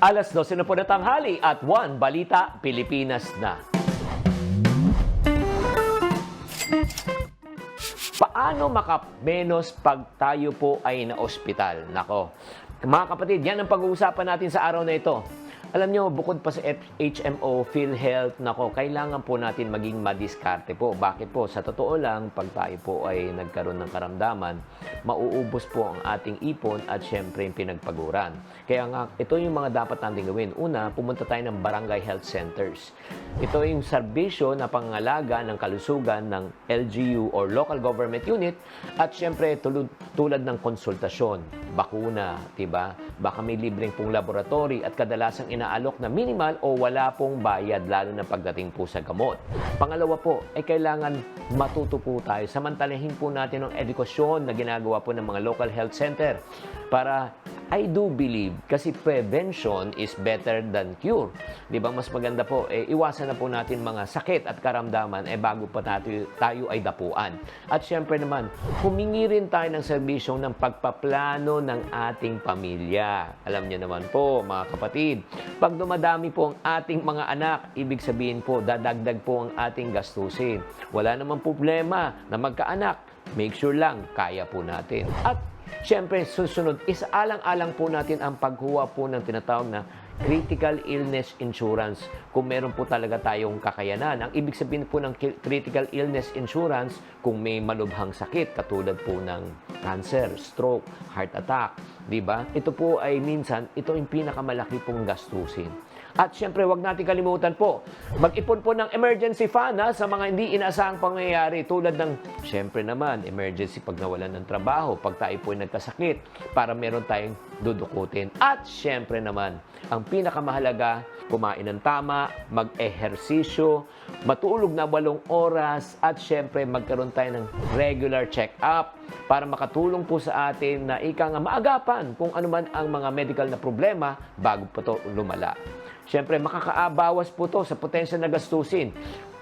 Alas 12 na po na tanghali at 1 Balita Pilipinas na. Paano makamenos pag tayo po ay na-ospital? Nako, mga kapatid, yan ang pag-uusapan natin sa araw na ito. Alam nyo, bukod pa sa HMO, PhilHealth, nako, kailangan po natin maging madiskarte po. Bakit po? Sa totoo lang, pag tayo po ay nagkaroon ng karamdaman, mauubos po ang ating ipon at syempre yung pinagpaguran. Kaya nga, ito yung mga dapat natin gawin. Una, pumunta tayo ng barangay health centers. Ito yung serbisyo na pangangalaga ng kalusugan ng LGU or local government unit at syempre tulad ng konsultasyon, bakuna, diba? Baka may libreng pong laboratory at kadalasang inaalok na minimal o wala pong bayad lalo na pagdating po sa gamot. Pangalawa po, ay kailangan matuto po tayo. Samantalahin po natin ang edukasyon na ginagawa po ng mga local health center para I do believe, kasi prevention is better than cure. Di ba? Mas maganda po, iwasan na po natin mga sakit at karamdaman bago pa tayo ay dapuan. At syempre naman, humingi rin tayo ng serbisyong ng pagpaplano ng ating pamilya. Alam niyo naman po, mga kapatid, pag dumadami po ang ating mga anak, ibig sabihin po, dadagdag po ang ating gastusin. Wala namang problema na magkaanak. Make sure lang, kaya po natin. At siyempre, susunod, isaalang-alang po natin ang pagkuha po ng tinatawag na critical illness insurance kung meron po talaga tayong kakayanan. Ang ibig sabihin po ng critical illness insurance kung may malubhang sakit katulad po ng cancer, stroke, heart attack, di ba? Ito po ay minsan, ito yung pinakamalaki pong gastusin. At syempre, wag natin kalimutan po, mag-ipon po ng emergency fund sa mga hindi inaasahang pangyayari tulad ng, syempre naman, emergency pag nawalan ng trabaho, pag tayo po ay nagkasakit, para meron tayong dudukutin. At syempre naman, ang pinakamahalaga, kumain ng tama, mag-ehersisyo, matulog na 8 oras, at syempre magkaroon tayo ng regular check-up para makatulong po sa atin na ika nga maagapan kung ano man ang mga medical na problema bago pa ito lumala. Siyempre, makakaabawas po to sa potensyal na gastusin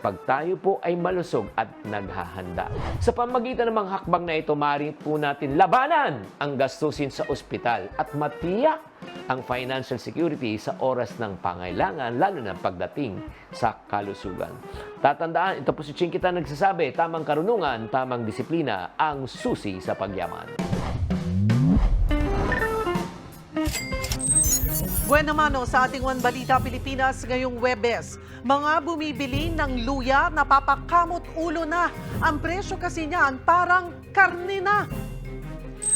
pag tayo po ay malusog at naghahanda. Sa pamagitan ng mga hakbang na ito, maaari po natin labanan ang gastusin sa ospital at matiyak ang financial security sa oras ng pangailangan, lalo na pagdating sa kalusugan. Tatandaan, ito po si Chinkitan nagsasabi, tamang karunungan, tamang disiplina, ang susi sa pagyaman. Buwan naman sa ating One Balita Pilipinas ngayong Webes, mga bumibili ng luya napapakamot ulo na. Ang presyo kasi niyan parang karne na.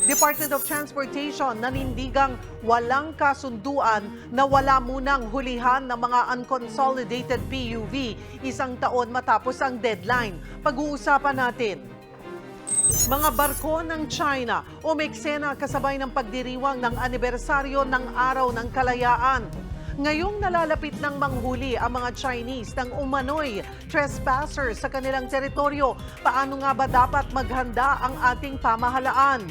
Department of Transportation nanindigang walang kasunduan na wala munang hulihan ng mga unconsolidated PUV 1 taon matapos ang deadline. Pag-uusapan natin. Mga barko ng China umeksena kasabay ng pagdiriwang ng anibersaryo ng Araw ng Kalayaan. Ngayong nalalapit ng manghuli ang mga Chinese ng umano'y trespassers sa kanilang teritoryo, paano nga ba dapat maghanda ang ating pamahalaan?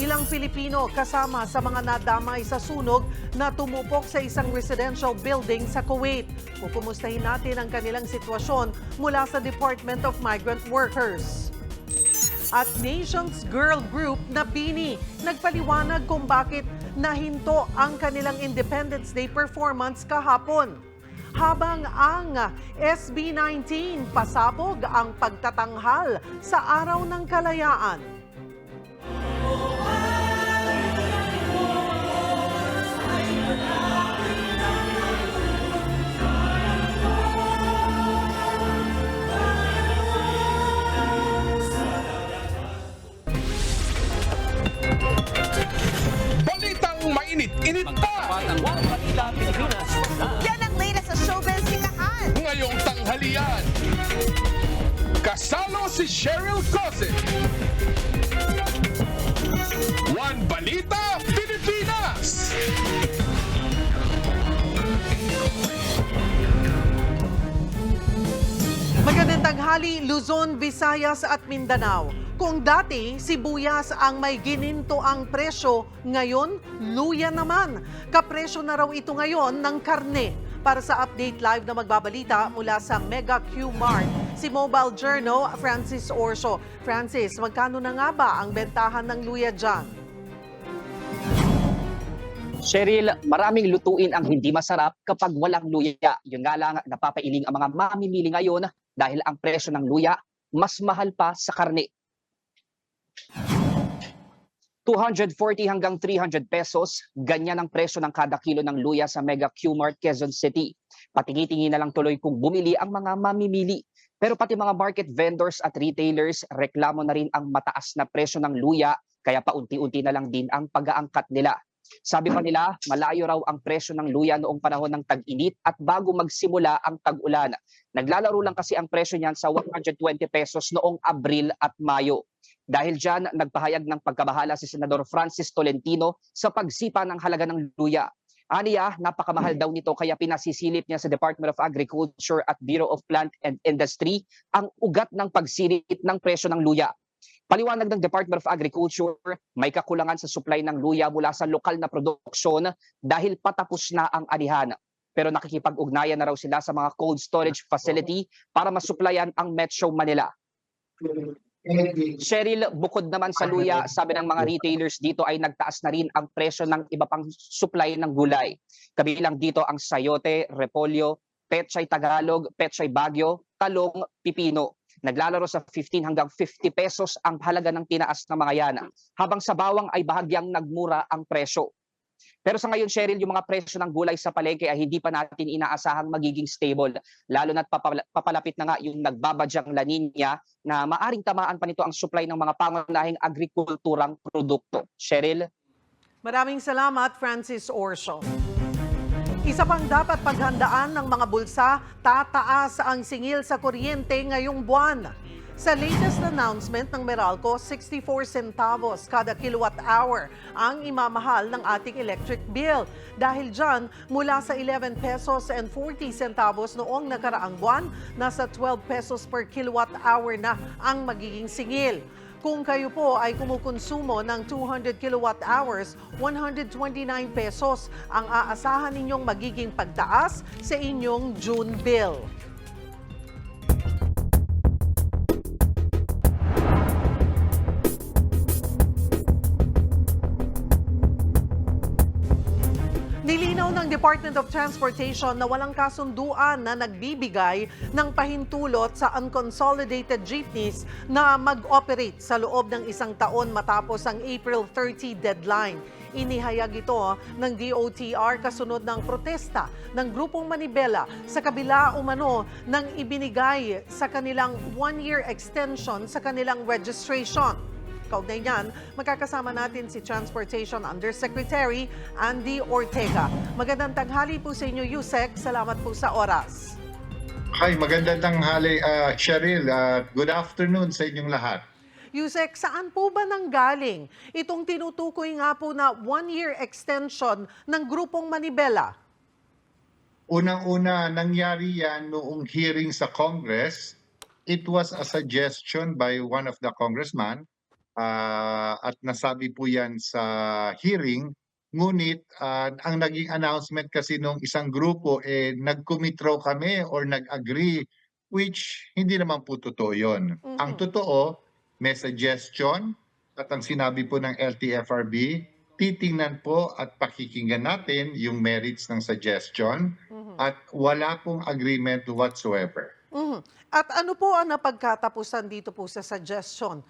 Ilang Pilipino kasama sa mga nadamay sa sunog na tumupok sa isang residential building sa Kuwait. Pupumustahin natin ang kanilang sitwasyon mula sa Department of Migrant Workers. At Nations Girl Group na BINI nagpaliwanag kung bakit nahinto ang kanilang Independence Day performance kahapon. Habang ang SB19 pasabog ang pagtatanghal sa Araw ng Kalayaan. Init pa! Yan ang latest sa showbiz sikahan. Ngayong tanghalian, kasalo si Cheryl Cosset. One Balita Pilipinas! Magandang tanghali, Luzon, Visayas at Mindanao. Kung dati, sibuyas ang may gininto ang presyo, ngayon, luya naman. Kapresyo na raw ito ngayon ng karne. Para sa update live na magbabalita mula sa Mega Q Mart, si Mobile Journal Francis Orso. Francis, magkano na nga ba ang bentahan ng luya dyan? Cheryl, maraming lutuin ang hindi masarap kapag walang luya. Yun nga lang, napapailing ang mga mamimili ngayon dahil ang presyo ng luya mas mahal pa sa karne. 240 hanggang 300 pesos, ganyan ang presyo ng kada kilo ng luya sa Mega Q-Mart, Quezon City. Patingi-tingi na lang tuloy kung bumili ang mga mamimili. Pero pati mga market vendors at retailers, reklamo na rin ang mataas na presyo ng luya, kaya paunti-unti na lang din ang pag-aangkat nila. Sabi pa nila, malayo raw ang presyo ng luya noong panahon ng tag-init at bago magsimula ang tag-ulan. Naglalaro lang kasi ang presyo niyan sa 120 pesos noong Abril at Mayo. Dahil dyan, nagpahayag ng pagkabahala si Senador Francis Tolentino sa pagsipa ng halaga ng luya. Aniya, napakamahal daw nito kaya pinasisilip niya sa Department of Agriculture at Bureau of Plant and Industry ang ugat ng pagsilip ng presyo ng luya. Paliwanag ng Department of Agriculture, may kakulangan sa supply ng luya mula sa lokal na produksyon dahil patapos na ang anihan. Pero nakikipag-ugnayan na raw sila sa mga cold storage facility para masuplayan ang Metro Manila. Cheryl, bukod naman sa luya, sabi ng mga retailers dito ay nagtaas na rin ang presyo ng iba pang supply ng gulay. Kabilang dito ang sayote, repolyo, pechay Tagalog, pechay Baguio, talong, pipino. Naglalaro sa 15 hanggang 50 pesos ang halaga ng tinaas ng mga yan, habang sa bawang ay bahagyang nagmura ang presyo. Pero sa ngayon, Cheryl, yung mga presyo ng gulay sa palengke ay hindi pa natin inaasahang magiging stable, lalo na't papalapit na nga yung nagbabadyang La Nina na maaring tamaan pa nito ang supply ng mga pangunahing agrikulturang produkto. Cheryl? Maraming salamat, Francis Orso. Isa pang dapat paghandaan ng mga bulsa, tataas ang singil sa kuryente ngayong buwan. Sa latest announcement ng Meralco, 64 centavos kada kilowatt hour ang imamahal ng ating electric bill. Dahil dyan, mula sa 11 pesos and 40 centavos noong nakaraang buwan, nasa 12 pesos per kilowatt hour na ang magiging singil. Kung kayo po ay kumukonsumo ng 200 kilowatt hours, 129 pesos ang aasahan ninyong magiging pagtaas sa inyong June bill. Nilinaw ng Department of Transportation na walang kasunduan na nagbibigay ng pahintulot sa unconsolidated jeepneys na mag-operate sa loob ng isang taon matapos ang April 30 deadline. Inihayag ito ng DOTR kasunod ng protesta ng Grupong Manibela sa kabila umano ng ibinigay sa kanilang one-year extension sa kanilang registration. Kaugnay niyan, magkakasama natin si Transportation Undersecretary Andy Ortega. Magandang tanghali po sa inyo, Yusek. Salamat po sa oras. Hi, magandang tanghali, Cheryl. Good afternoon sa inyong lahat. Yusek, saan po ba nanggaling itong tinutukoy nga po na one-year extension ng Grupong Manibela? Unang-una, nangyari yan noong hearing sa Congress. It was a suggestion by one of the congressman. At nasabi po yan sa hearing, ngunit ang naging announcement kasi nung isang grupo, nag-commit raw kami or nag-agree, which hindi naman po totoo yun. Ang totoo, may suggestion at ang sinabi po ng LTFRB, titingnan po at pakikinggan natin yung merits ng suggestion at wala pong agreement whatsoever. At ano po ang napagkatapusan dito po sa suggestion?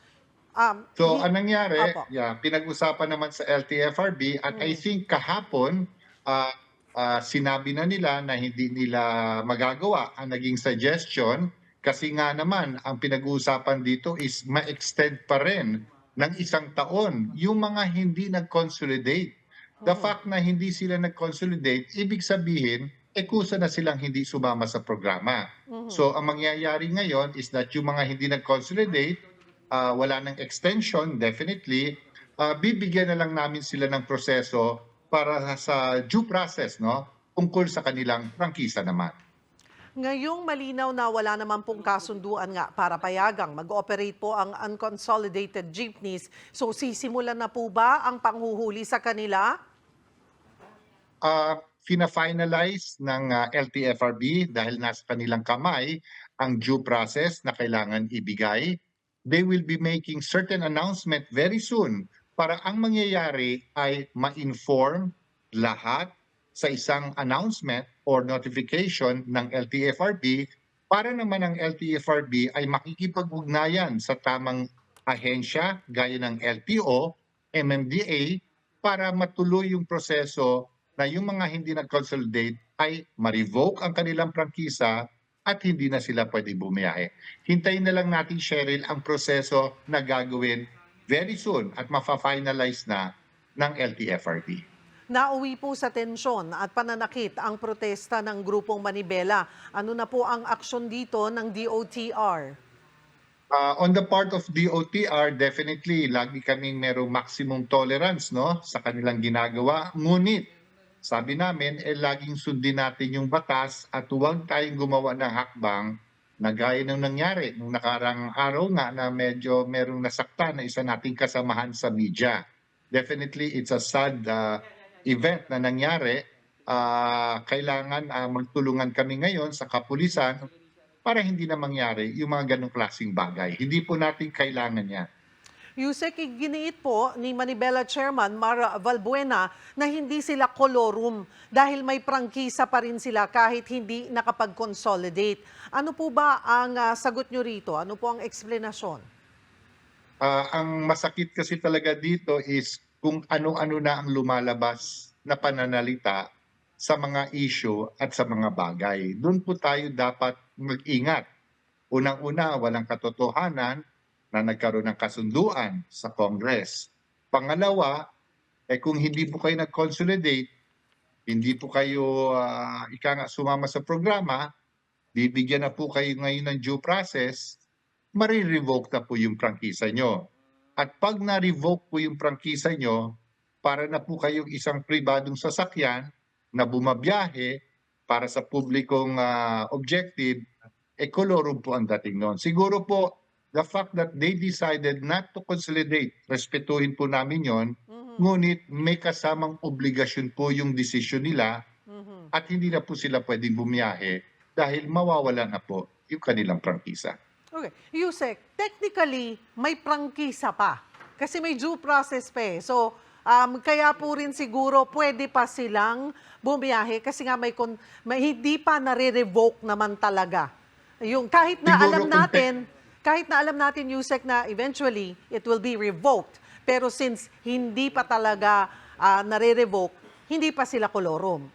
So, anong nangyari? Opo. Pinag-usapan naman sa LTFRB at I think kahapon, sinabi na nila na hindi nila magagawa ang naging suggestion kasi nga naman ang pinag-uusapan dito is ma-extend pa rin ng isang taon yung mga hindi nag-consolidate. The fact na hindi sila nag-consolidate, ibig sabihin, kusa na silang hindi sumama sa programa. So, ang mangyayari ngayon is that yung mga hindi nag-consolidate, wala ng extension, definitely, bibigyan na lang namin sila ng proseso para sa due process, no? Tungkol sa kanilang prangkisa naman. Ngayong malinaw na wala naman pong kasunduan nga para payagang mag-operate po ang unconsolidated jeepneys. So sisimulan na po ba ang panghuhuli sa kanila? Fina-finalize ng LTFRB dahil nasa kanilang kamay ang due process na kailangan ibigay. They will be making certain announcement very soon para ang mangyayari ay ma-inform lahat sa isang announcement or notification ng LTFRB para naman ang LTFRB ay makikipag-ugnayan sa tamang ahensya gaya ng LTO, MMDA para matuloy yung proseso na yung mga hindi nag-consolidate ay ma-revoke ang kanilang prangkisa at hindi na sila pwede bumiyahe. Hintayin na lang natin, Cheryl, ang proseso na gagawin very soon at mafa-finalize na ng LTFRB. Nauwi po sa tensyon at pananakit ang protesta ng grupong Manibela. Ano na po ang aksyon dito ng DOTR? On the part of DOTR, definitely, lagi kaming merong maximum tolerance sa kanilang ginagawa. Ngunit, sabi namin, laging sundin natin yung batas at huwag tayong gumawa ng hakbang na gaya ng nangyari nung nakarang araw nga na medyo merong nasaktan na isa nating kasamahan sa media. Definitely, it's a sad event na nangyari. Kailangan magtulungan kami ngayon sa kapulisan para hindi na mangyari yung mga ganong klaseng bagay. Hindi po natin kailangan yan. Yusek, giniit po ni Manibela Chairman Mara Valbuena na hindi sila kolorum dahil may prangkisa pa rin sila kahit hindi nakapag-consolidate. Ano po ba ang sagot nyo rito? Ano po ang eksplenasyon? Ang masakit kasi talaga dito is kung ano-ano na ang lumalabas na pananalita sa mga issue at sa mga bagay. Doon po tayo dapat mag-ingat. Unang-una, walang katotohanan na nagkaroon ng kasunduan sa Congress. Pangalawa, kung hindi po kayo nag-consolidate, hindi po kayo sumama sa programa, bibigyan na po kayo ngayon ng due process, marirevoke na po yung prangkisa nyo. At pag na-revoke po yung prangkisa nyo, para na po kayong isang pribadong sasakyan na bumabiyahe para sa publikong objective, kolorum po ang dating noon. Siguro po, the fact that they decided not to consolidate, respetuhin po namin yon, ngunit may kasamang obligasyon po yung desisyon nila at hindi na po sila pwedeng bumiyahe dahil mawawala na po yung kanilang prangkisa. Okay. Yusek, technically, may prangkisa pa. Kasi may due process pa eh. So, kaya po rin siguro pwede pa silang bumiyahe kasi nga may hindi pa nare-revoke naman talaga. Yung kahit na Siguro alam natin, Yusek, na eventually it will be revoked. Pero since hindi pa talaga nare-revoke, hindi pa sila kolorum.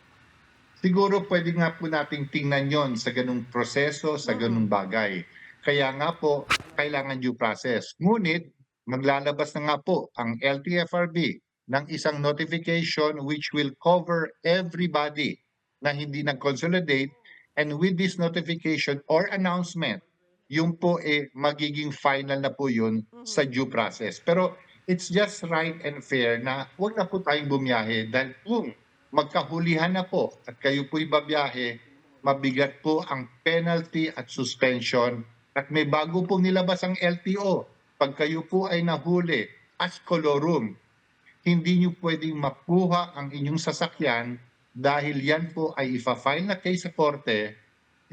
Siguro pwede nga po nating tingnan yon sa ganung proseso, sa ganung bagay. Kaya nga po, kailangan due process. Ngunit, maglalabas na nga po ang LTFRB ng isang notification which will cover everybody na hindi nag-consolidate, and with this notification or announcement, yung po magiging final na po yun sa due process. Pero it's just right and fair na huwag na po tayong bumiyahe dahil kung magkahulihan na po at kayo po'y babiyahe, mabigat po ang penalty at suspension. At may bago pong nilabas ang LTO. Pag kayo po ay nahuli as kolorum, hindi nyo pwedeng makuha ang inyong sasakyan dahil yan po ay ifa-file na case sa korte,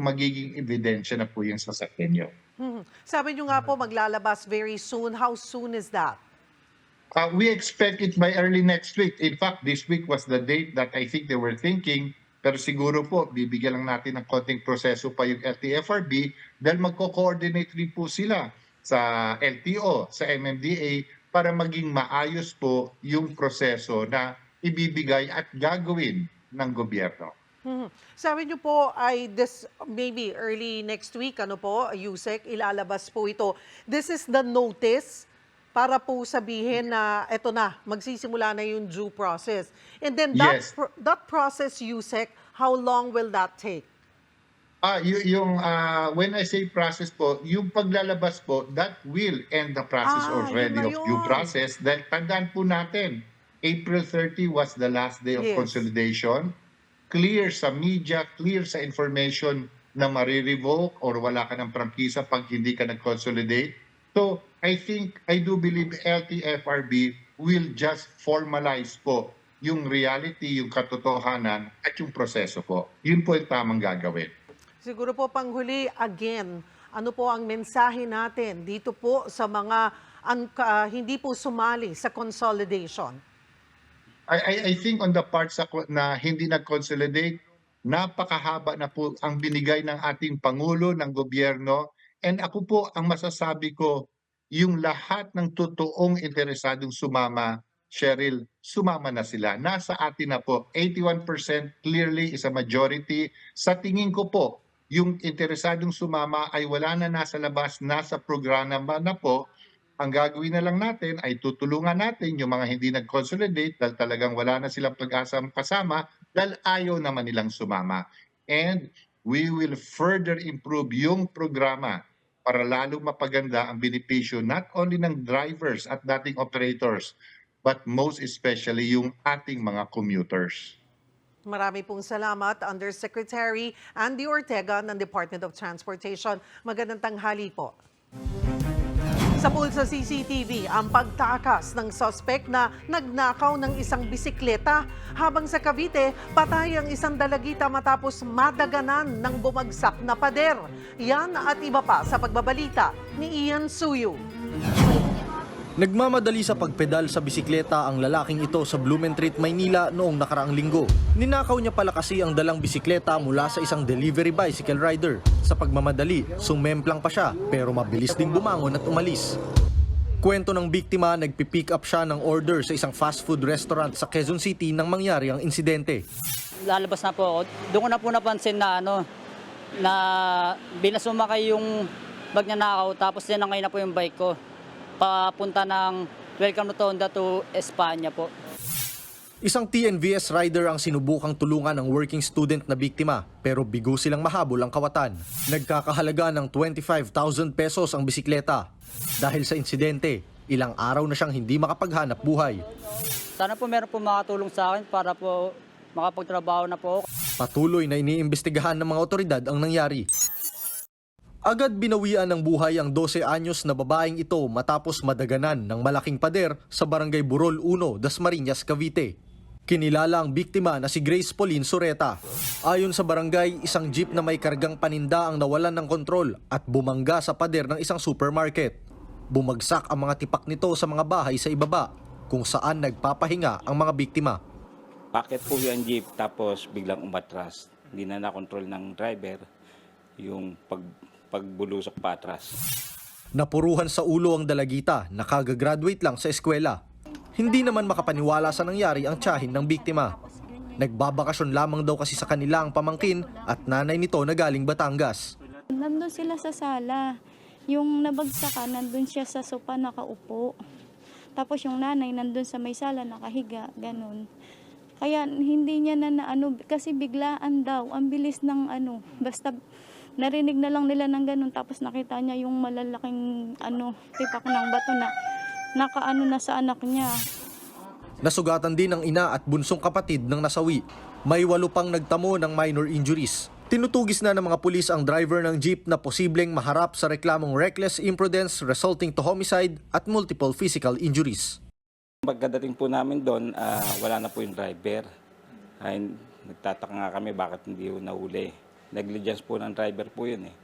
magiging ebidensya na po yung sasakyan nyo. Sabi nyo nga po maglalabas very soon. How soon is that? We expect it by early next week. In fact, this week was the date that I think they were thinking. Pero siguro po, bibigyan lang natin ng konting proseso pa yung LTFRB dahil magko-coordinate rin po sila sa LTO, sa MMDA para maging maayos po yung proseso na ibibigay at gagawin ng gobyerno. Sabi niyo po ay this maybe early next week, Yusek, ilalabas po ito. This is the notice para po sabihin na eto na, magsisimula na yung due process. And then Yes. that process, Yusek, how long will that take? When I say process po, yung paglalabas po, that will end the process already yun na of due yun. process. Dahil tandaan po natin, April 30 was the last day of Yes. consolidation. Clear sa media, clear sa information na marirevoke or wala ka ng prangkisa pag hindi ka nag-consolidate. So, I do believe LTFRB will just formalize po yung reality, yung katotohanan at yung proseso po. Yun po yung tamang gagawin. Siguro po panghuli, again, ano po ang mensahe natin dito po sa mga hindi po sumali sa consolidation? I think on the parts na hindi nag-consolidate, napakahaba na po ang binigay ng ating Pangulo, ng gobyerno. And ako po, ang masasabi ko, yung lahat ng totoong interesadong sumama, Cheryl, sumama na sila. Nasa atin na po. 81% clearly is a majority. Sa tingin ko po, yung interesadong sumama ay wala na nasa labas, nasa programa na po. Ang gagawin na lang natin ay tutulungan natin yung mga hindi nag-consolidate dahil talagang wala na silang pag-asa kasama dahil ayaw naman nilang sumama. And we will further improve yung programa para lalong mapaganda ang benepisyo not only ng drivers at dating operators, but most especially yung ating mga commuters. Marami pong salamat, Undersecretary Andy Ortega ng Department of Transportation. Magandang tanghali po. Sa pulsa CCTV, ang pagtakas ng suspect na nagnakaw ng isang bisikleta habang sa Cavite, patay ang isang dalagita matapos madaganan ng bumagsak na pader. Yan at iba pa sa pagbabalita ni Ian Suyu. Nagmamadali sa pagpedal sa bisikleta ang lalaking ito sa Blumentritt, Maynila noong nakaraang linggo. Ninakaw niya pala kasi ang dalang bisikleta mula sa isang delivery bicycle rider. Sa pagmamadali, sumemplang pa siya pero mabilis ding bumangon at umalis. Kwento ng biktima, nagpipick up siya ng order sa isang fast food restaurant sa Quezon City nang mangyari ang insidente. Lalabas na po ako. Doon ko na po napansin na na bilang sumakay yung bag niya nakaw tapos dinangay na po yung bike ko. Papunta ng Welcome Rotonda to Espanya po. Isang TNVS rider ang sinubukang tulungan ng working student na biktima pero bigo silang mahabol ang kawatan. Nagkakahalaga ng 25,000 pesos ang bisikleta. Dahil sa insidente, ilang araw na siyang hindi makapaghanap buhay. Sana po meron po makatulong sa akin para po makapagtrabaho na po ako. Patuloy na iniimbestigahan ng mga otoridad ang nangyari. Agad binawian ng buhay ang 12 anyos na babaeng ito matapos madaganan ng malaking pader sa Barangay Burol 1, Dasmariñas, Cavite. Kinilala ang biktima na si Grace Pauline Sureta. Ayon sa barangay, isang jeep na may kargang paninda ang nawalan ng kontrol at bumangga sa pader ng isang supermarket. Bumagsak ang mga tipak nito sa mga bahay sa ibaba, kung saan nagpapahinga ang mga biktima. Paket po yung jeep tapos biglang umatras. Hindi na nakontrol ng driver yung pagbulusok pa atras. Napuruhan sa ulo ang dalagita na kagagraduate lang sa eskwela. Hindi naman makapaniwala sa nangyari ang tiyahin ng biktima. Nagbabakasyon lamang daw kasi sa kanila ang pamangkin at nanay nito na galing Batangas. Nandun sila sa sala. Yung nabagsakan, nandun siya sa sopa nakaupo. Tapos yung nanay nandun sa may sala nakahiga, ganun. Kaya hindi niya kasi biglaan daw, ang bilis ng basta narinig na lang nila ng ganun, tapos nakita niya yung malalaking tipak ng bato na nakaano na sa anak niya. Nasugatan din ang ina at bunsong kapatid ng nasawi. May 8 pang nagtamo ng minor injuries. Tinutugis na ng mga pulis ang driver ng jeep na posibleng maharap sa reklamong reckless imprudence resulting to homicide at multiple physical injuries. Pagkadating po namin doon, wala na po yung driver. Nagtataka nga kami bakit hindi po nahuli. Negligence po ng driver po yun eh.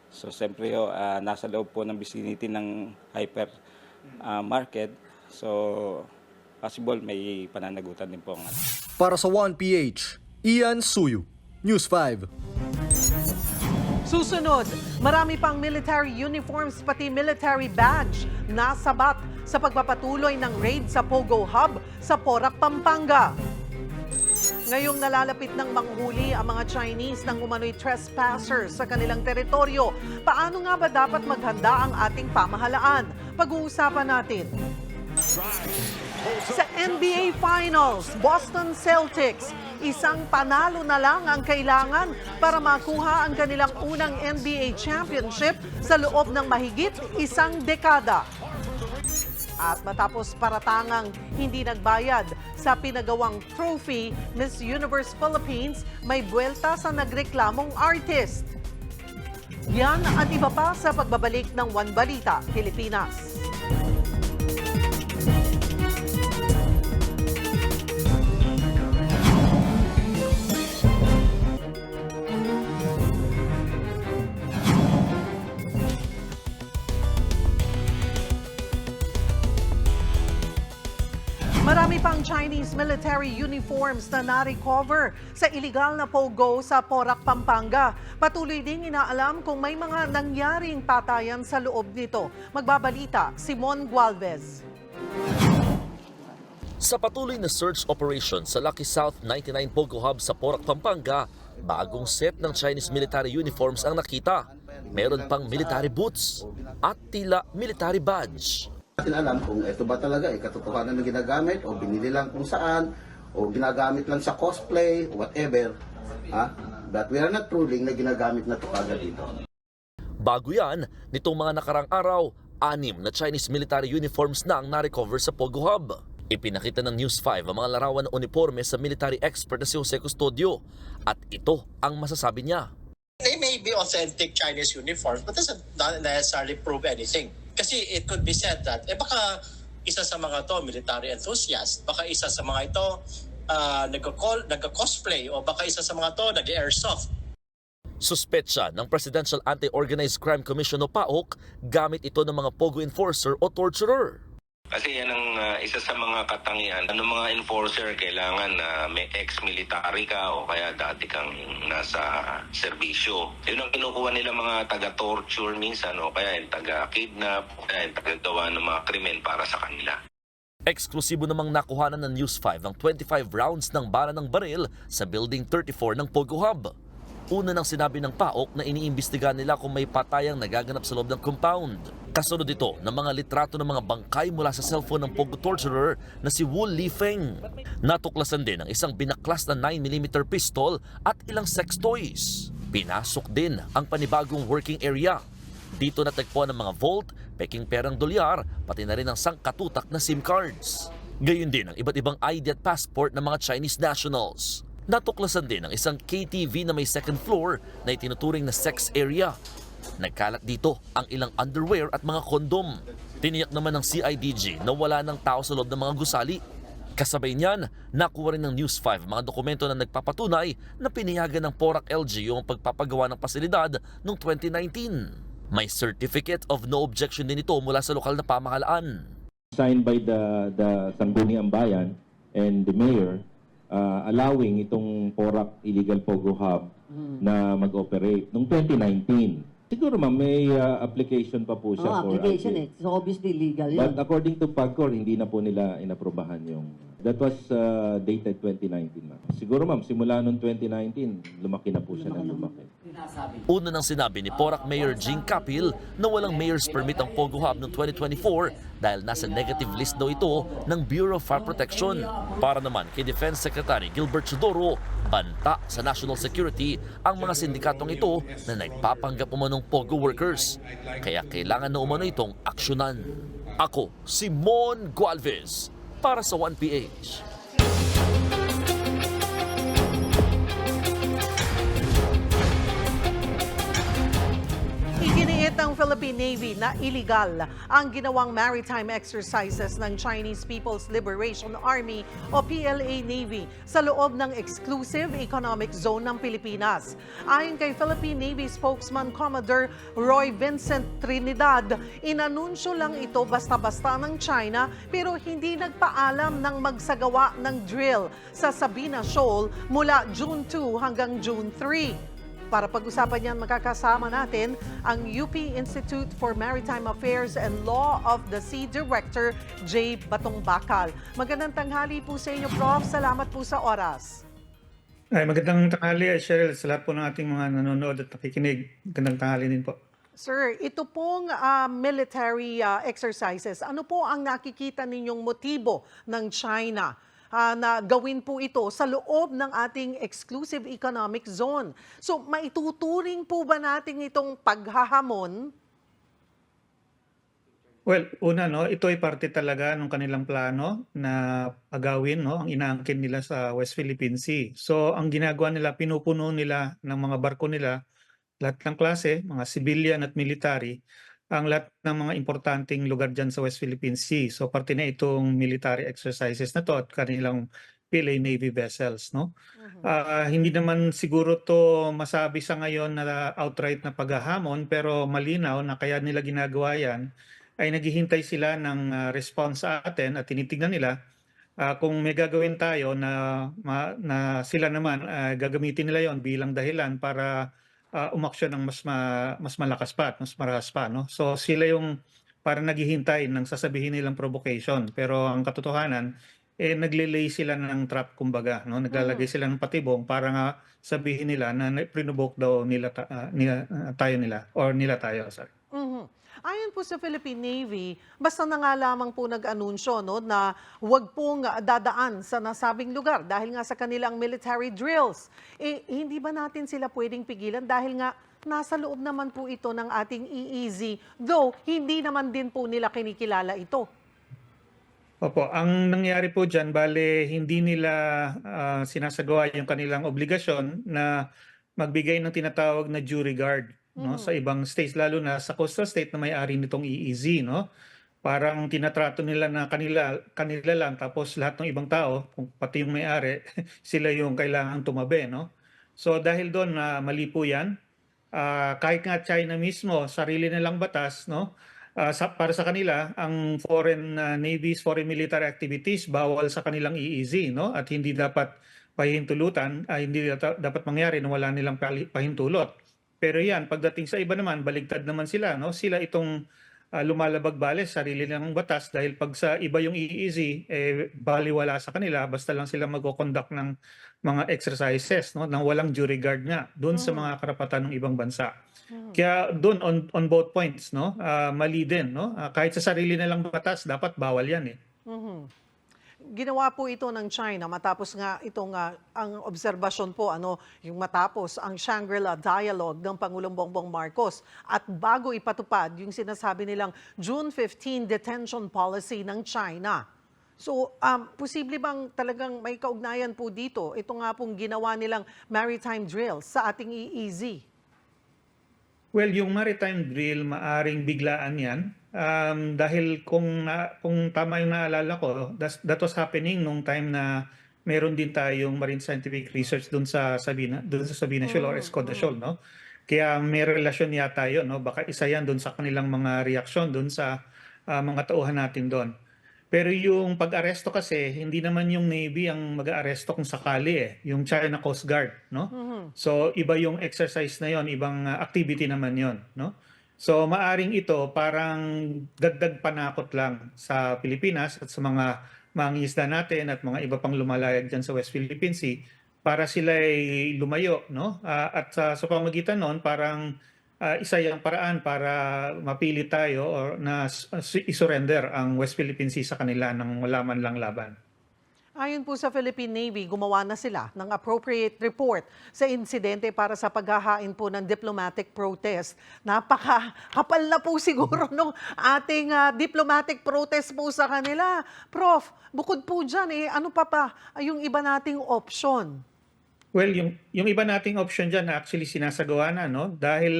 So siyempre nasa loob po ng vicinity ng hyper market. So possible may pananagutan din po. Para sa 1PH, Ian Suyu, News 5. Susunod, marami pang military uniforms pati military badge na sabat sa pagpapatuloy ng raid sa Pogo Hub sa Porac, Pampanga. Ngayong nalalapit ng manghuli ang mga Chinese ng umano'y trespassers sa kanilang teritoryo, paano nga ba dapat maghanda ang ating pamahalaan? Pag-uusapan natin. Sa NBA Finals, Boston Celtics, isang panalo na lang ang kailangan para makuha ang kanilang unang NBA championship sa loob ng mahigit isang dekada. At matapos paratangang hindi nagbayad sa pinagawang trophy, Miss Universe Philippines may buwelta sa nagreklamong artist. Yan at iba pa sa pagbabalik ng One Balita, Pilipinas. Marami pang Chinese military uniforms na na-recover sa illegal na pogo sa Porac, Pampanga. Patuloy ding inaalam kung may mga nangyaring patayan sa loob nito. Magbabalita, Simon Gualvez. Sa patuloy na search operation sa Lucky South 99 Pogo Hub sa Porac, Pampanga, bagong set ng Chinese military uniforms ang nakita. Meron pang military boots at tila military badge. Natin alam kung ito ba talaga katotohanan na ginagamit o binili lang kung saan o ginagamit lang sa cosplay o whatever. But we are not ruling na ginagamit na ito agad dito. Bago yan, nitong mga nakarang araw, 6 na Chinese military uniforms na ang na-recover sa Pogo Hub. Ipinakita ng News 5 ang mga larawan ng uniforme sa military expert na si Jose Custodio. At ito ang masasabi niya. They may be authentic Chinese uniforms but doesn't not necessarily prove anything. Kasi it could be said that, baka isa sa mga to military enthusiast, baka isa sa mga ito nagka-cosplay, o baka isa sa mga to nag-airsoft. Suspetsa ng Presidential Anti-Organized Crime Commission o PAOK, gamit ito ng mga pogo enforcer o torturer. Kasi yan ang isa sa mga katangian ng mga enforcer. Kailangan na may ex-military ka o kaya dati kang nasa serbisyo. Yun ang kinukuha nila mga taga-torture minsan o kaya yung taga-kidnap o kaya yung taga-gawa ng mga krimen para sa kanila. Eksklusibo namang nakuhanan ng News 5 ang 25 rounds ng bala ng baril sa Building 34 ng Pogo Hub. Una nang sinabi ng PAOK na iniimbestigahan nila kung may patayang nagaganap sa loob ng compound. Kasunod ito ng mga litrato ng mga bangkay mula sa cellphone ng Pogo torturer na si Wu Lifeng. Natuklasan din ang isang binaklas na 9mm pistol at ilang sex toys. Pinasok din ang panibagong working area. Dito natagpuan ang mga vault, peking perang dolyar, pati na rin ang sangkatutak na SIM cards. Gayon din ang iba't ibang ID at passport ng mga Chinese nationals. Natuklasan din ang isang KTV na may second floor na itinuturing na sex area. Nagkalat dito ang ilang underwear at mga kondom. Tiniyak naman ng CIDG na wala ng tao sa loob ng mga gusali. Kasabay niyan, nakuha rin ng News 5 mga dokumento na nagpapatunay na pinayagan ng Porac LGU ang pagpapagawa ng pasilidad noong 2019. May certificate of no objection din ito mula sa lokal na pamahalaan. Signed by the Sangguniang Bayan and the mayor, allowing itong Porac Illegal Pogo Hub na mag-operate noong 2019. Siguro ma'am, may application pa po siya. Application So obviously legal But yun. according to PAGCOR, hindi na po nila inaprobahan yung... That was dated 2019 ma'am. Siguro ma'am, simula noong 2019, lumaki na po siya ng lumaki. Una nang sinabi ni Porac Mayor Jing Capil na walang mayor's permit ang Pogo Hub noong 2024 dahil nasa negative list daw ito ng Bureau of Fire Protection. Para naman kay Defense Secretary Gilbert Chodoro, banta sa national security ang mga sindikatong ito na nagpapanggap umanong Pogo workers. Kaya kailangan na umano itong aksyonan. Ako, si Mon Gualvez, para sa 1PH. Iginiit ng Philippine Navy na illegal ang ginawang maritime exercises ng Chinese People's Liberation Army o PLA Navy sa loob ng exclusive economic zone ng Pilipinas. Ayon kay Philippine Navy spokesman Commodore Roy Vincent Trinidad, inanunsyo lang ito basta-basta ng China pero hindi nagpaalam ng magsagawa ng drill sa Sabina Shoal mula June 2 hanggang June 3. Para pag-usapan yan, makakasama natin ang UP Institute for Maritime Affairs and Law of the Sea Director, J. Batong Bakal. Magandang tanghali po sa inyo, Prof. Salamat po sa oras. Magandang tanghali, Cheryl, sa lahat po ng ating mga nanonood at nakikinig. Magandang tanghali din po. Sir, ito pong military exercises, ano po ang nakikita ninyong motibo ng China na gawin po ito sa loob ng ating exclusive economic zone? So, maituturing po ba natin itong paghahamon? Well, una, ito ay parte talaga ng kanilang plano na agawin, ang inaangkin nila sa West Philippine Sea. So, ang ginagawa nila, pinupuno nila ng mga barko nila, lahat ng klase, mga civilian at military, ang lahat ng mga importanteng lugar dyan sa West Philippine Sea. So parte na itong military exercises na to at kanilang PLA Navy vessels. Hindi naman siguro to masabi sa ngayon na outright na paghahamon, pero malinaw na kaya nila ginagawa yan ay naghihintay sila ng response sa atin at tinitignan nila kung may gagawin tayo na sila naman gagamitin nila yon bilang dahilan para umaksyon ng mas malakas pa at mas marahas pa, no? So sila yung para naghihintay ng sasabihin nilang provocation, pero ang katotohanan nagle-lay sila ng trap, kumbaga, no? Naglalagay sila ng patibong para nga sabihin nila na prinovoke daw tayo sorry. Mhm. Ayon po sa Philippine Navy, basta na nga lamang po nag-anunsyo, no, na huwag pong dadaan sa nasabing lugar dahil nga sa kanilang military drills. Hindi ba natin sila pwedeng pigilan dahil nga nasa loob naman po ito ng ating EEZ, though hindi naman din po nila kinikilala ito. Opo, ang nangyari po dyan, bale hindi nila sinasagawa yung kanilang obligasyon na magbigay ng tinatawag na due regard, no, sa ibang states, lalo na sa coastal state na may-ari nitong EEZ, no? Parang tinatrato nila na kanila lang, tapos lahat ng ibang tao, kung pati yung may-ari, sila yung kailangang tumabi, no? So dahil doon na mali po yan, kahit nga China mismo, sarili nilang batas, no? Para sa kanila, ang foreign navies, foreign military activities, bawal sa kanilang EEZ, no? At hindi dapat pahintulutan, hindi dapat mangyari na wala nilang pahintulot. Pero yan, pagdating sa iba naman, baligtad naman sila, no? Sila itong lumalabag bales, sarili nilang batas, dahil pag sa iba yung EEZ, baliwala sa kanila, basta lang sila mag-conduct ng mga exercises, no? Nang walang due regard nga doon sa mga karapatan ng ibang bansa. Kaya doon on both points, no, mali din, no? Kahit sa sarili nilang batas, dapat bawal yan eh. Ginawa po ito ng China matapos nga itong ang obserbasyon po, yung matapos ang Shangri-La Dialogue ng Pangulong Bongbong Marcos at bago ipatupad yung sinasabi nilang June 15 detention policy ng China. So, posible bang talagang may kaugnayan po dito? Ito nga pong ginawa nilang maritime drills sa ating EEZ. Well, yung maritime drill, maaring biglaan yan. Dahil kung tama yung naalala ko, that was happening nung time na meron din tayong marine scientific research dun sa Sabina Shoal or Escoda Shoal, no? Kaya may relasyon yata yun, no? Baka isa yan dun sa kanilang mga reaksyon dun sa mga tauhan natin doon. Pero yung pag-aresto kasi, hindi naman yung Navy ang mag-aaresto kung sakali yung China Coast Guard, no? So iba yung exercise na yon, ibang activity naman yon, no? So maaring ito parang dagdag panakot lang sa Pilipinas at sa mga mangingisda natin at mga iba pang lumalayag dyan sa West Philippine Sea para sila ay lumayo, no? At sa pamamagitan noon parang isa yung paraan para mapili tayo or na isurrender ang West Philippine Sea sa kanila nang wala man lang laban. Ayon po sa Philippine Navy, gumawa na sila ng appropriate report sa insidente para sa paghahain po ng diplomatic protest. Napakakapal na po siguro nung ating diplomatic protest po sa kanila. Prof, bukod po dyan, ano pa yung iba nating option? Well, yung iba nating option dyan actually sinasagawa na, no? Dahil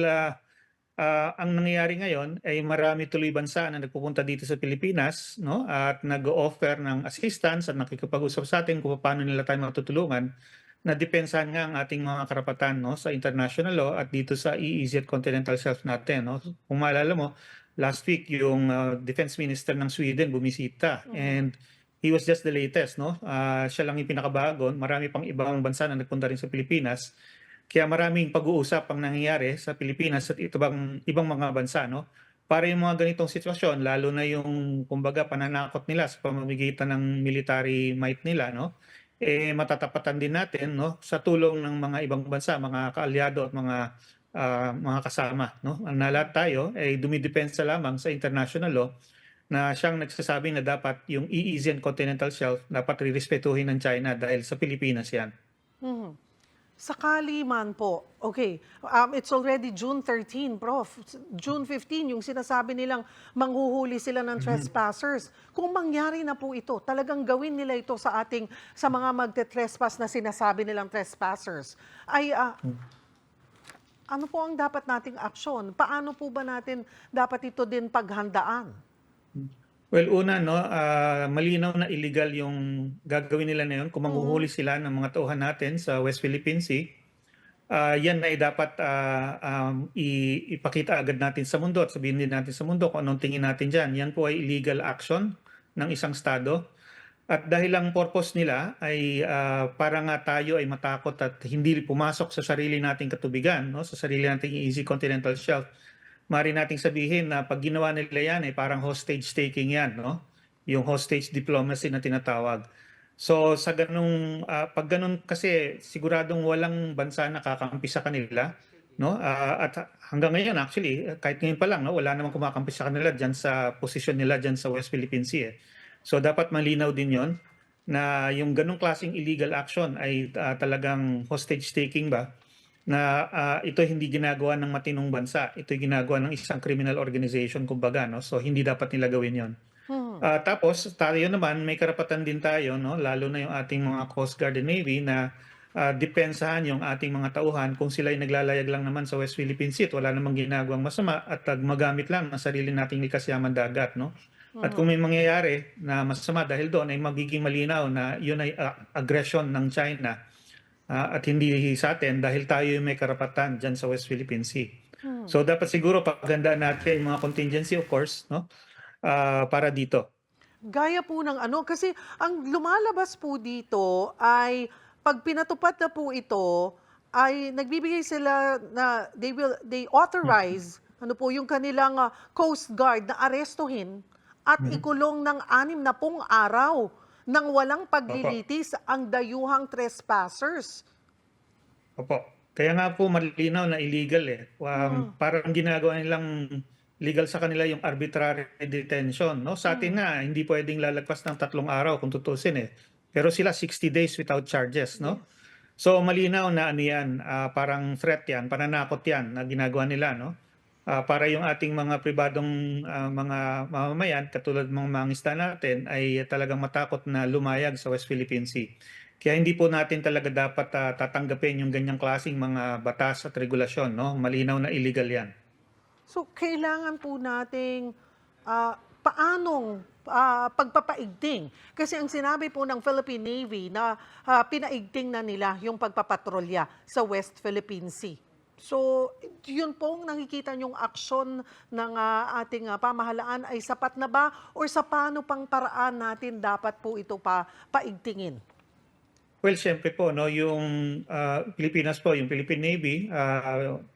ang nangyayari ngayon ay marami tuloy bansa na nagpupunta dito sa Pilipinas, no? At nag-offer ng assistance at nakikipag-usap sa atin kung paano nila tayo matutulungan na depensahan nga ang ating mga karapatan, no, sa international law at dito sa EEZ at continental shelf natin, no? Kung maalala mo, last week yung defense minister ng Sweden bumisita and he was just the latest, no? Siya lang yung pinakabago. Marami pang ibang bansa na nagpunta rin sa Pilipinas. Kaya maraming pag-uusap ang nangyayari sa Pilipinas at ibang mga bansa, no? Para yung mga ganitong sitwasyon, lalo na yung kumbaga pananakot nila sa pamamagitan ng military might nila, no? Matatapatan din natin, no, sa tulong ng mga ibang bansa, mga kaalyado at mga kasama, no? Ang lahat tayo ay dumidepensa lamang sa international law na siyang nagsasabi na dapat yung EEZ and continental shelf dapat rirespetuhin ng China dahil sa Pilipinas yan. Sakali man po, okay, it's already June 13, Prof. June 15, yung sinasabi nilang manghuhuli sila ng trespassers. Kung mangyari na po ito, talagang gawin nila ito sa mga magte-trespass na sinasabi nilang trespassers, ay ano po ang dapat nating aksyon? Paano po ba natin dapat ito din paghandaan? Well, una, no, malinaw na illegal yung gagawin nila na yun. Kung manghuhuli sila ng mga tauhan natin sa West Philippine Sea, yan ay dapat ipakita agad natin sa mundo at sabihin din natin sa mundo kung anong tingin natin dyan. Yan po ay illegal action ng isang estado. At dahil ang purpose nila ay para nga tayo ay matakot at hindi pumasok sa sarili nating katubigan, no? Sa sarili nating easy continental shelf. Mari nating sabihin na pag ginawa nila yan ay parang hostage taking yan, no? Yung hostage diplomacy na tinatawag. So sa pag ganun kasi siguradong walang bansa na kakampi sa kanila, no? At hanggang ngayon actually kahit ngayon pa lang, no, wala namang kumakampi sa kanila diyan sa posisyon nila diyan sa West Philippine Sea. So dapat malinaw din 'yon na yung ganung klaseng illegal action ay talagang hostage taking ba, na ito hindi ginagawa ng matinong bansa, ito ginagawa ng isang criminal organization kumbaga, no? So hindi dapat nila gawin 'yon. Tapos tayo naman may karapatan din tayo, no, lalo na yung ating mga Coast Guard and Navy na depensahan yung ating mga tauhan kung sila ay naglalayag lang naman sa West Philippine Sea at wala namang ginagawang masama at magamit lang ang sarili nating likas yaman dagat, no? At kung may mangyayari na masama dahil doon ay magiging malinaw na yun ay aggression ng China at hindi sa atin dahil tayo yung may karapatan dyan sa West Philippine Sea. So dapat siguro pagandaan natin yung mga contingency of course, no? Para dito. Gaya po ng kasi ang lumalabas po dito ay pag pinatupad na po ito ay nagbibigay sila na they authorize yung kanilang Coast Guard na arestuhin at ikulong ng 60 araw nang walang paglilitis ang dayuhang trespassers. Opo. Kaya nga po malinaw na illegal eh. Parang ginagawa nilang legal sa kanila yung arbitrary detention, no? Sa atin nga hindi pwedeng lalagpas ng 3 araw kung tutusin eh. Pero sila 60 days without charges, no? So malinaw na yan, parang threat yan, pananakot yan na ginagawa nila, no? Para yung ating mga pribadong mga mamamayan, katulad mga mangisda natin, ay talagang matakot na lumayag sa West Philippine Sea. Kaya hindi po natin talaga dapat tatanggapin yung ganyang klaseng mga batas at regulasyon, no? Malinaw na illegal yan. So kailangan po nating paanong pagpapaigting? Kasi ang sinabi po ng Philippine Navy na pinaigting na nila yung pagpapatrolya sa West Philippine Sea. So, yun pong nakikita yung aksyon ng ating pamahalaan ay sapat na ba? Or sa paano pang paraan natin dapat po ito paigtingin? Well, syempre po, no, yung Pilipinas po, yung Philippine Navy,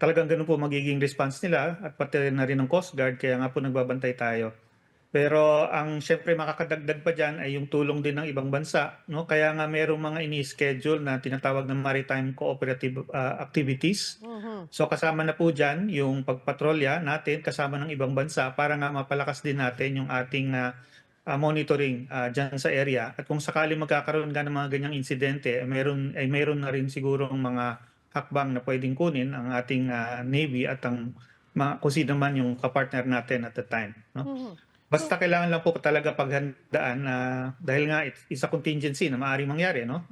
talagang ganun po magiging response nila at pati na rin ng Coast Guard, kaya nga po nagbabantay tayo. Pero ang syempre makakadagdag pa dyan ay yung tulong din ng ibang bansa, no? Kaya nga merong mga ini-schedule na tinatawag ng maritime cooperative activities. So kasama na po dyan yung pagpatrolya natin kasama ng ibang bansa para nga mapalakas din natin yung ating monitoring dyan sa area. At kung sakali magkakaroon nga ng mga ganyang insidente, ay meron na rin siguro mga hakbang na pwedeng kunin ang ating Navy at ang kung sino man yung kapartner natin at the time, no? Basta kailangan lang po talaga paghandaan dahil nga it's a contingency na maaaring mangyari, no?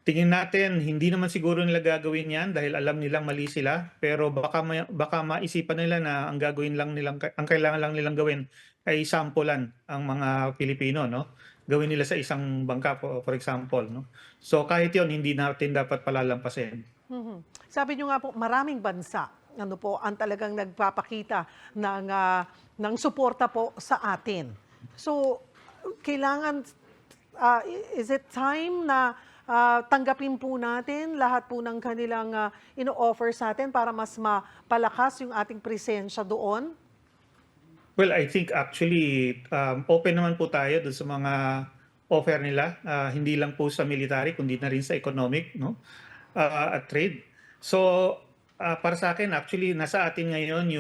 Tingin natin hindi naman siguro nila gagawin 'yan dahil alam nilang mali sila, pero baka maisipan nila na ang kailangan lang nilang gawin ay sampulan ang mga Pilipino, no? Gawin nila sa isang bangka for example, no? So kahit 'yon hindi natin dapat palalampasin. Sabi niyo nga po maraming bansa ang talagang nagpapakita ng suporta po sa atin. So, kailangan, is it time na tanggapin po natin lahat po ng kanilang ino-offer sa atin para mas mapalakas yung ating presensya doon? Well, I think actually open naman po tayo doon sa mga offer nila, hindi lang po sa military kundi na rin sa economic, no? At trade. So, para sa akin actually nasa atin ngayon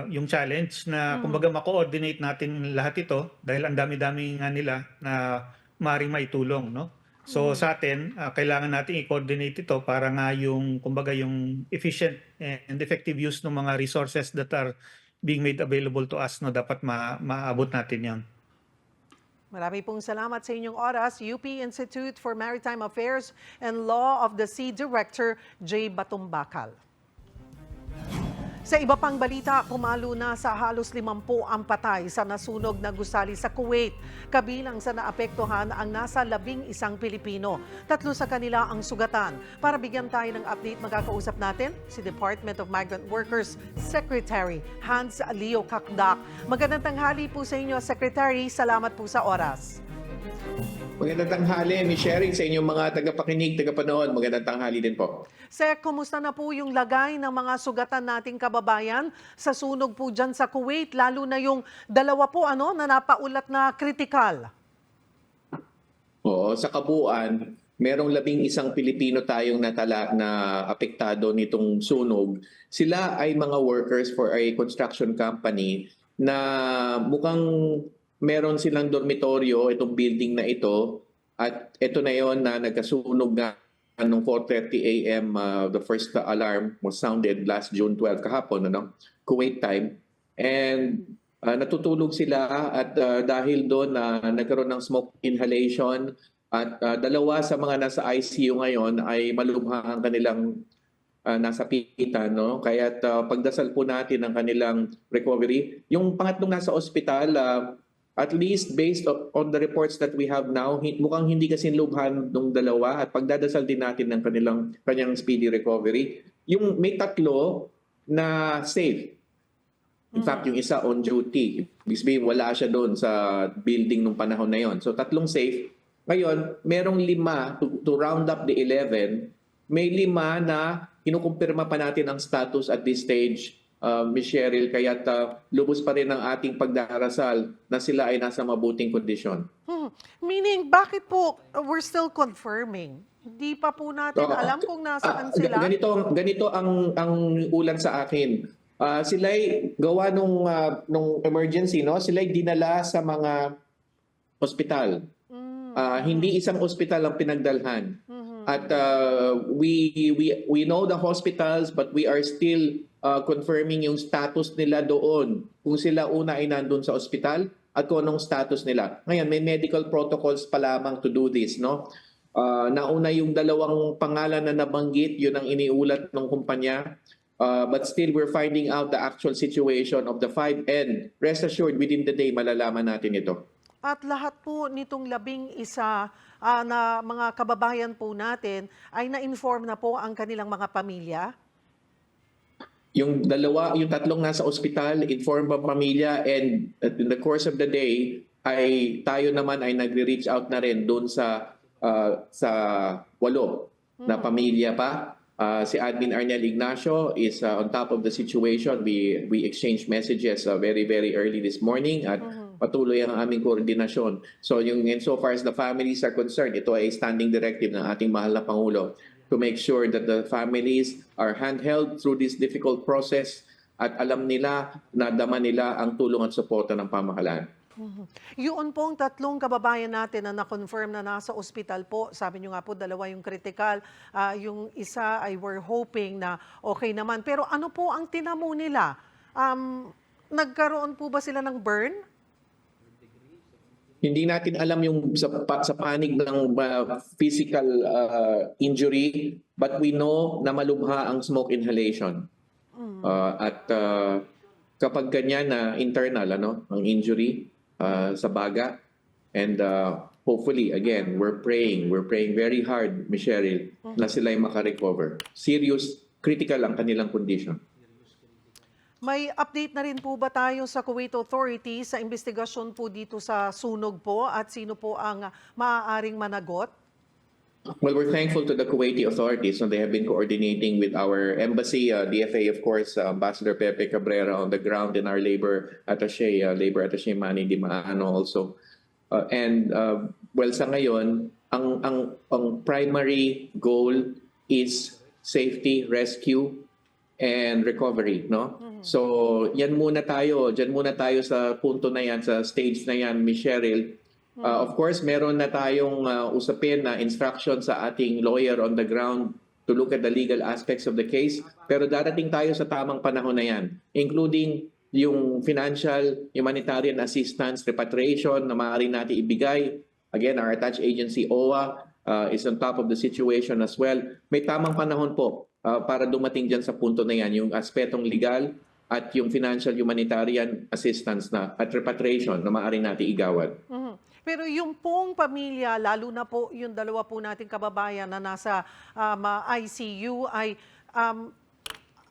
yung challenge na kumbaga ma-coordinate natin lahat ito dahil ang dami-dami nga nila na maaaring maitulong, no? So sa atin kailangan natin i-coordinate ito para nga yung kumbaga yung efficient and effective use ng mga resources that are being made available to us, no, dapat maabot natin 'yan. Marami pong salamat sa inyong oras, UP Institute for Maritime Affairs and Law of the Sea Director J. Batumbakal. Sa iba pang balita, pumalo na sa halos 50 ang patay sa nasunog na gusali sa Kuwait. Kabilang sa naapektuhan ang nasa 11 Pilipino. 3 sa kanila ang sugatan. Para bigyan tayo ng update, magkakausap natin si Department of Migrant Workers Secretary Hans Leo Kakdak. Magandang tanghali po sa inyo, Secretary. Salamat po sa oras. Magandang tanghali, Ms. Sherry, sa inyong mga tagapakinig, tagapanood. Magandang tanghali din po. Sek, kumusta na po yung lagay ng mga sugatan nating kababayan sa sunog po dyan sa Kuwait, lalo na yung dalawa po na napaulat na critical? Oo, sa kabuuan, merong 11 Pilipino tayong na apektado nitong sunog. Sila ay mga workers for a construction company na mukhang meron silang dormitoryo, itong building na ito. At ito na yon na nagkasunog nga noong 4:30 a.m. The first alarm was sounded last June 12 kahapon, Kuwait time. And natutulog sila at dahil doon nagkaroon ng smoke inhalation at dalawa sa mga nasa ICU ngayon ay malubha ang kanilang nasapitan, no? Kaya pagdasal po natin ang kanilang recovery. Yung pangatlong nasa ospital, at least based on the reports that we have now, mukhang hindi kasi lubhan ng dalawa at pagdadasal din natin ng kanyang speedy recovery. Yung may tatlo na safe. In fact, yung isa on duty. Ibig sabihin, wala siya doon sa building nung panahon na yon. So tatlong safe. Ngayon, merong 5 to round up the 11. May 5 na kinukumpirma pa natin ang status at this stage, Ms. Cheryl, kaya't lubos pa rin ang ating pagdarasal na sila ay nasa mabuting kondisyon. Meaning, bakit po we're still confirming? Hindi pa po natin alam kung nasaan sila? Ganito ang ulat sa akin. Sila'y gawa nung emergency, no? Sila'y dinala sa mga ospital. Hindi isang ospital ang pinagdalhan. At we know the hospitals, but we are still confirming yung status nila doon. Kung sila una ay nandun sa ospital at kung anong status nila. Ngayon, may medical protocols pa lamang to do this, no? Nauna yung 2 pangalan na nabanggit, yun ang iniulat ng kumpanya. But still, we're finding out the actual situation of the 5. And rest assured, within the day, malalaman natin ito. At lahat po nitong 11 na mga kababayan po natin ay na-inform na po ang kanilang mga pamilya? Yung 3 nasa ospital, informed ang pamilya, and in the course of the day, ay tayo naman ay nagre-reach out na rin doon sa 8 na pamilya pa. Si Admin Arnel Ignacio is on top of the situation. We exchanged messages very, very early this morning at patuloy ang aming koordinasyon. So so far as the families are concerned, ito ay standing directive ng ating mahal na Pangulo to make sure that the families are handheld through this difficult process at alam nila, nadama nila ang tulong at suporta ng pamahalaan. Yun pong 3 kababayan natin na na-confirm na nasa ospital po, sabi nyo nga po 2 yung critical, yung isa ay we're hoping na okay naman. Pero ano po ang tinamo nila? Nagkaroon po ba sila ng burn? Hindi natin alam yung sa panig ng physical injury, but we know na malubha ang smoke inhalation. At kapag ganyan na internal ang injury sa baga, and hopefully again we're praying very hard, Ms. Cheryl, na sila ay makarecover. Serious, critical ang kanilang condition. May update na rin po ba tayo sa Kuwait Authorities sa investigasyon po dito sa sunog po at sino po ang maaaring managot? Well, we're thankful to the Kuwaiti authorities, and they have been coordinating with our embassy, DFA, of course, Ambassador Pepe Cabrera on the ground, and our labor attaché Manny Di Maano also. Well, sa ngayon, ang primary goal is safety, rescue, and recovery, no? So, diyan muna tayo sa punto na yan, sa stage na yan, Ms. Cheryl. Of course, meron na tayong usapin na instruction sa ating lawyer on the ground to look at the legal aspects of the case. Pero darating tayo sa tamang panahon na yan, including yung financial, humanitarian assistance, repatriation na maaari natin ibigay. Again, our attached agency, OWA, is on top of the situation as well. May tamang panahon po para dumating dyan sa punto na yan, yung aspetong legal at yung financial humanitarian assistance at repatriation na maaari natin igawad. Pero yung pong pamilya, lalo na po yung 2 po nating kababayan na nasa ICU ay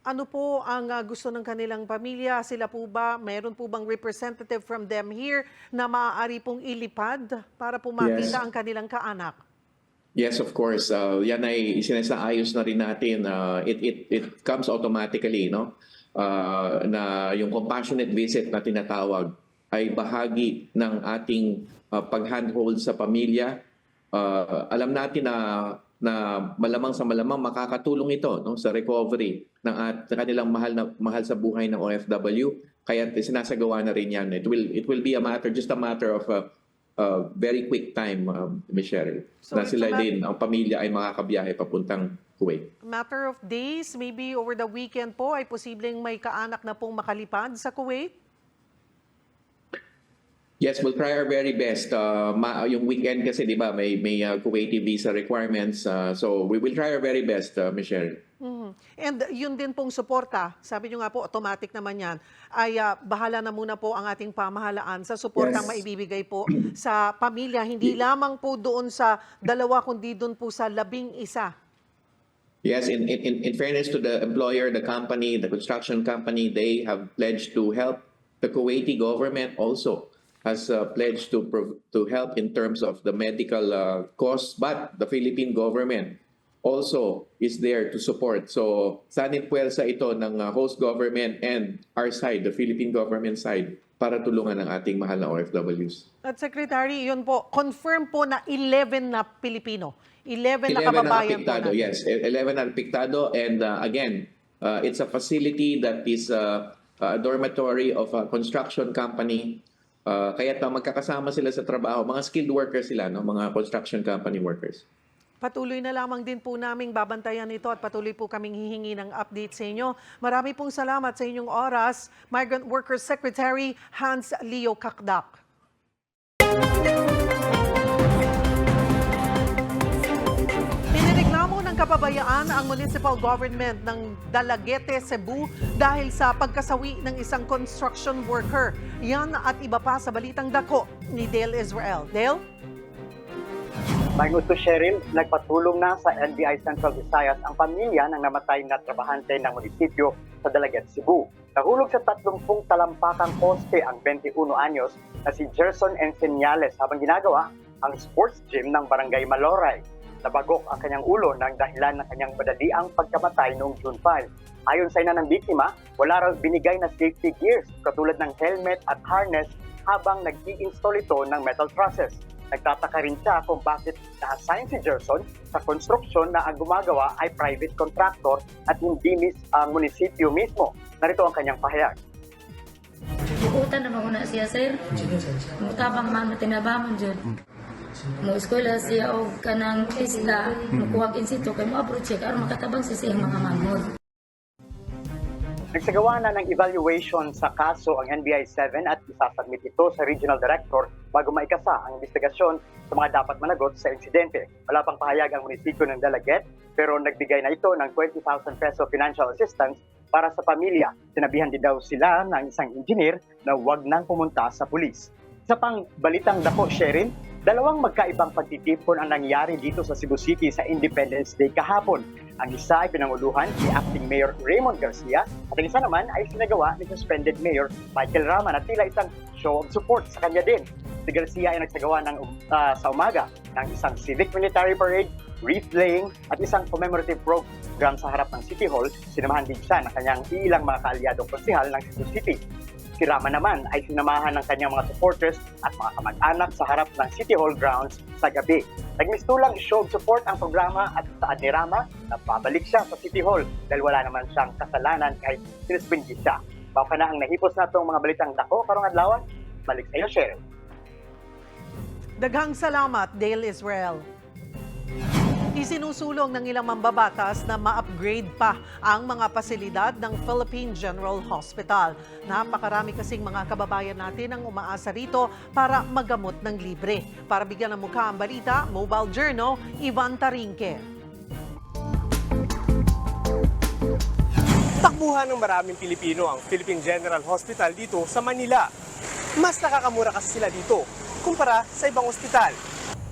Ano po ang gusto ng kanilang pamilya? Sila po ba, meron po bang representative from them here na maaari pong ilipad para po makita Yes. ang kanilang kaanak? Yes, of course. Yan ay sinasaayos na rin natin. It comes automatically, no? Na yung compassionate visit na tinatawag ay bahagi ng ating pag-handhold sa pamilya. Alam natin na malamang sa malamang makakatulong ito, no, sa recovery ng kanilang mahal sa buhay ng OFW. Kaya sinasagawa na rin yan. It will be just a matter of very quick time, Michelle, So na it's sila a din, ang pamilya ay makakabiyahe papuntang Kuwait. Matter of days, maybe over the weekend po, ay posibleng may kaanak na pong makalipad sa Kuwait? Yes, we'll try our very best. Yung weekend kasi, di ba, may Kuwaiti visa requirements. So we will try our very best, Michelle. And yun din pong suporta, sabi nyo nga po, automatic naman yan, ay bahala na muna po ang ating pamahalaan sa suportang Yes. maibibigay po sa pamilya. Hindi lamang po doon sa dalawa, kundi doon po sa 11. Yes, in fairness to the employer, the company, the construction company, they have pledged to help. The Kuwaiti government also has pledged to help in terms of the medical costs, but the Philippine government also is there to support. So, sanib puwersa ito ng host government and our side, the Philippine government side, para tulungan ang ating mahal na OFWs. At Secretary, yun po, confirm po na 11 na Pilipino. 11 na 11 kababayan po apektado, natin. yes. 11 na apektado, and again, it's a facility that is a dormitory of a construction company. Kaya magkakasama sila sa trabaho. Mga skilled workers sila, no? Mga construction company workers. Patuloy na lamang din po naming babantayan ito at patuloy po kaming hihingi ng update sa inyo. Marami pong salamat sa inyong oras, Migrant Workers Secretary Hans Leo Kakdak. Inireklamo ng kapabayaan ang municipal government ng Dalaguete, Cebu dahil sa pagkasawi ng isang construction worker. Yan at iba pa sa balitang dako ni Dale Israel. Dale? May gusto Cheryl, nagpatulong na sa NBI Central Visayas ang pamilya ng namatay na trabahante ng munisipyo sa Dalaguete, Cebu. Nahulog sa 30 talampakang poste ang 21 anyos na si Gerson Enseñales habang ginagawa ang sports gym ng Barangay Maloray. Nabagok ang kanyang ulo ng dahilan ng kanyang madaliang pagkamatay noong June 5. Ayon sa ina ng biktima, wala raw binigay na safety gears katulad ng helmet at harness habang nag-i-install ito ng metal trusses. Nagtataka rin siya kung bakit na-assign si Gerson sa konstruksyon na ang gumagawa ay private contractor at hindi ang munisipyo mismo. Narito ang kanyang pahayag. Bukutan na muna siya, sir. Mutabang man matinabamon dyan. Mo eskwela siya o kanang isla, makuwag insito kay mo abroad siya aron makatabang siya sa iyang mga manghod. Nagsagawa na ng evaluation sa kaso ang NBI-7 at isasubmit ito sa Regional Director bago maikasa ang investigasyon sa mga dapat managot sa insidente. Wala pang pahayag ang munisipyo ng Dalaguete pero nagbigay na ito ng 20,000 peso financial assistance para sa pamilya. Sinabihan din daw sila ng isang engineer na huwag nang pumunta sa pulis. Sa pang balitang dako, Sherin, dalawang magkaibang pagtitipon ang nangyari dito sa Cebu City sa Independence Day kahapon. Ang isa ay pinanguluhan ni Acting Mayor Raymond Garcia at ang isa naman ay sinagawa ni suspended Mayor Michael Rama na tila isang show of support sa kanya din. Si Garcia ay nagsagawa sa umaga ng isang civic military parade, wreath laying at isang commemorative program sa harap ng City Hall. Sinamahan din siya ng kanyang ilang mga kaalyadong konsehal ng Cebu City. Si Rama naman ay sinamahan ng kanyang mga supporters at mga kamag-anak sa harap ng City Hall grounds sa gabi. Nagmistulang show of support ang programa at saad ni Rama na babalik siya sa City Hall dahil wala naman siyang kasalanan kahit sinuspindi siya. Baka na ang nahipos na itong mga balitang dako karong adlaw. Balik sa iyo, Cheryl. Daghang salamat, Dale Israel. Isinusulong ng ilang mambabatas na ma-upgrade pa ang mga pasilidad ng Philippine General Hospital. Napakarami kasing mga kababayan natin ang umaasa rito para magamot ng libre. Para bigyan ng mukha ang balita, Mobile Journal, Ivan Tarinque. Takbuhan ng maraming Pilipino ang Philippine General Hospital dito sa Manila. Mas nakakamura kasi sila dito kumpara sa ibang ospital.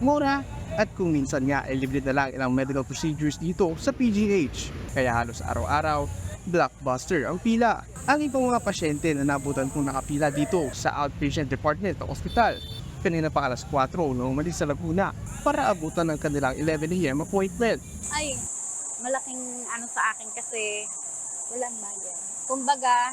Mura at kung minsan nga ay libre na lang ilang medical procedures dito sa PGH. Kaya halos araw-araw blockbuster ang pila. Ang ibang mga pasyente na nabutan kong nakapila dito sa outpatient department ng ospital. Kanina pa alas 4 nung umalis sa Laguna para abutan ng kanilang 11 a.m. appointment. Ay, malaking ano sa akin kasi walang bayad. Kumbaga,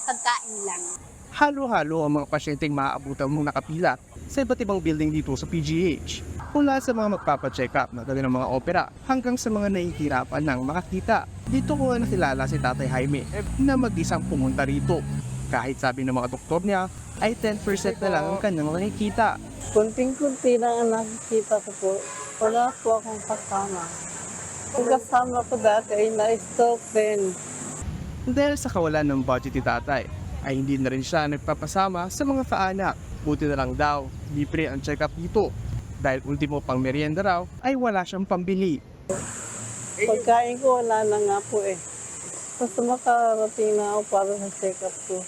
pagkain lang. Halo-halo ang mga pasyenteng maaabutan mong nakapila sa iba't ibang building dito sa PGH. Mula sa mga magpapacheck up na kanilang mga opera hanggang sa mga nahihirapan ng makakita. Dito ko nakilala si Tatay Jaime na mag-isang pumunta rito. Kahit sabi ng mga doktor niya ay 10% na lang ang kanyang nakikita. Kunting-kunti lang ang nakikita ko po. Wala po akong kasama. Ang kasama ko dati ay na-stop din. Dahil sa kawalan ng budget ni Tatay, ay hindi na rin siya nagpapasama sa mga kaanak. Buti na lang daw, libre ang check-up dito. Dahil ultimo pang merienda raw, ay wala siyang pambili. Pagkain ko wala na nga po eh. Basta makarating na ako para sa check-up ko.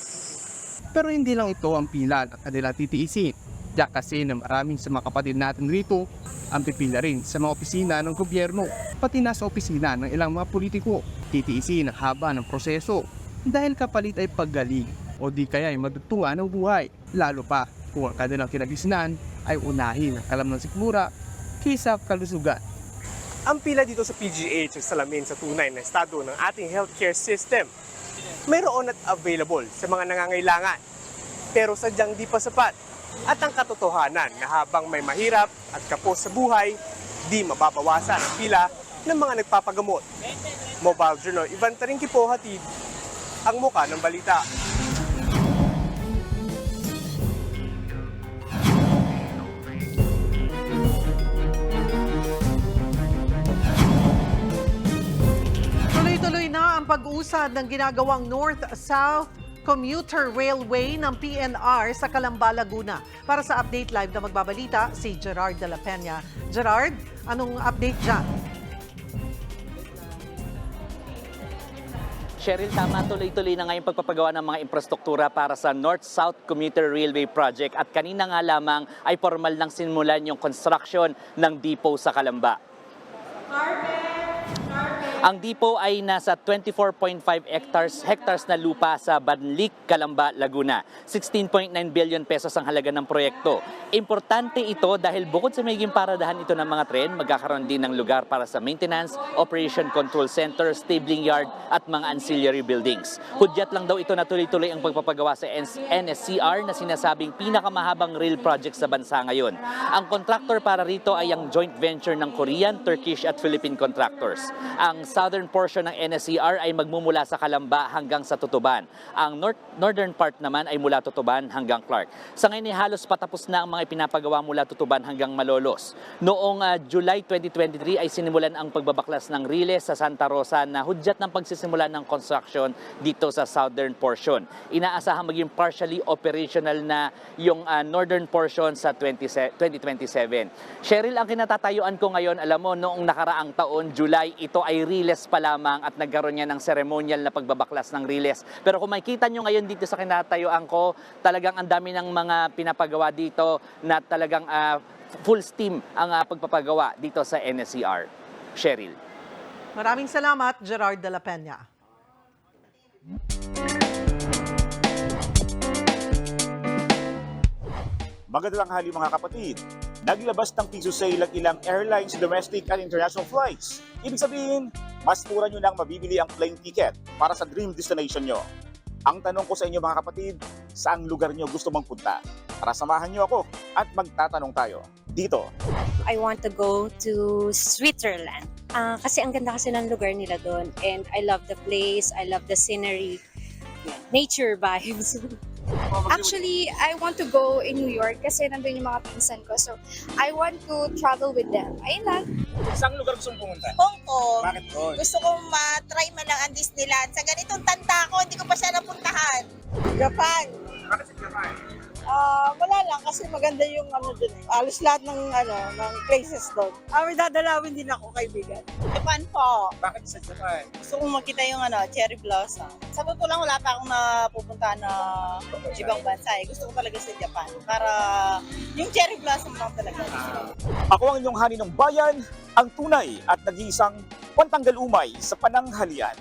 Pero hindi lang ito ang pila na kanila titiisin. Diyak kasi na maraming sa mga kapatid natin rito ang pipila rin sa mga opisina ng gobyerno, pati na sa opisina ng ilang mga politiko. Titiisin ang haba ng proseso dahil kapalit ay paggaling o di kaya ay madugtungan ng buhay. Lalo pa kung ang kanilang kinagisnan ay unahin ang kalam ng sikmura kaysa kalusugan. Ang pila dito sa PGH ay salamin sa tunay na estado ng ating healthcare system. Mayroon at available sa mga nangangailangan, pero sadyang di pa sapat. At ang katotohanan na habang may mahirap at kapos sa buhay, di mababawasan ang pila ng mga nagpapagamot. Mobile Journal, Ivan Taringki po hatid ang muka ng balita. Tuloy-tuloy na ang pag-usad ng ginagawang North-South Commuter Railway ng PNR sa Calamba, Laguna. Para sa Update Live na magbabalita, si Gerard de la Peña. Gerard, anong update dyan? Cheryl, tama, tuloy-tuloy na ngayon pagpapagawa ng mga infrastruktura para sa North-South Commuter Railway Project at kanina nga lamang ay formal nang simulan yung construction ng depot sa Calamba. Ang depot ay nasa 24.5 hectares na lupa sa Banlic, Calamba, Laguna. 16.9 billion pesos ang halaga ng proyekto. Importante ito dahil bukod sa magiging paradahan ito ng mga tren, magkakaroon din ng lugar para sa maintenance, operation control center, stabling yard at mga ancillary buildings. Hudyat lang daw ito na tuloy-tuloy ang pagpapagawa sa NSCR na sinasabing pinakamahabang rail project sa bansa ngayon. Ang contractor para rito ay ang joint venture ng Korean, Turkish at Philippine contractors. Ang southern portion ng NSCR ay magmumula sa Calamba hanggang sa Tutuban. Ang northern part naman ay mula Tutuban hanggang Clark. Sa ngayon ay halos patapos na ang mga ipinapagawa mula Tutuban hanggang Malolos. Noong July 2023 ay sinimulan ang pagbabaklas ng riles sa Santa Rosa na hudyat ng pagsisimula ng construction dito sa southern portion. Inaasahang maging partially operational na yung northern portion sa 2027. Cheryl, ang kinatatayuan ko ngayon, alam mo, noong nakaraang taon, July, ito ay riles pa lamang at nagkaroon niya ng ceremonial na pagbabaklas ng riles. Pero kung makikita nyo ngayon dito sa kinatayuan ko, talagang ang dami ng mga pinapagawa dito na talagang full steam ang pagpapagawa dito sa NSCR. Cheryl. Maraming salamat, Gerard de la Peña. Magandang tanghali mga kapatid. Naglabas ng piso sale ang ilang airlines domestic and international flights. Ibig sabihin, mas mura nyo nang mabibili ang plane ticket para sa dream destination nyo. Ang tanong ko sa inyo mga kapatid, saang lugar nyo gusto mong punta? Tara samahan nyo ako at magtatanong tayo dito. I want to go to Switzerland. Kasi ang ganda kasi ng lugar nila doon. And I love the place, I love the scenery, nature vibes. Actually, I want to go in New York kasi nandun yung mga pinsan ko. So, I want to travel with them. Ayun lang. Saan lugar gusto mong pumunta? Hong Kong. Bakit doon? Gusto kong ma-try man lang ang Disneyland. Sa ganitong tanda ko, hindi ko pa siya napuntahan. Japan. Bakit sa Japan? Wala lang kasi maganda yung ano dun. Alos lahat ng places doon. May dadalawin din ako, kaibigan. Japan po. Bakit sa Japan? Gusto kong makita yung cherry blossom. Sa totoo lang, wala pa akong napupunta na ibang bansa. Gusto ko talaga sa Japan. Para yung cherry blossom lang talaga. Ako ang inyong hani ng bayan, ang tunay at nag-iisang pantanggal umay sa pananghalian.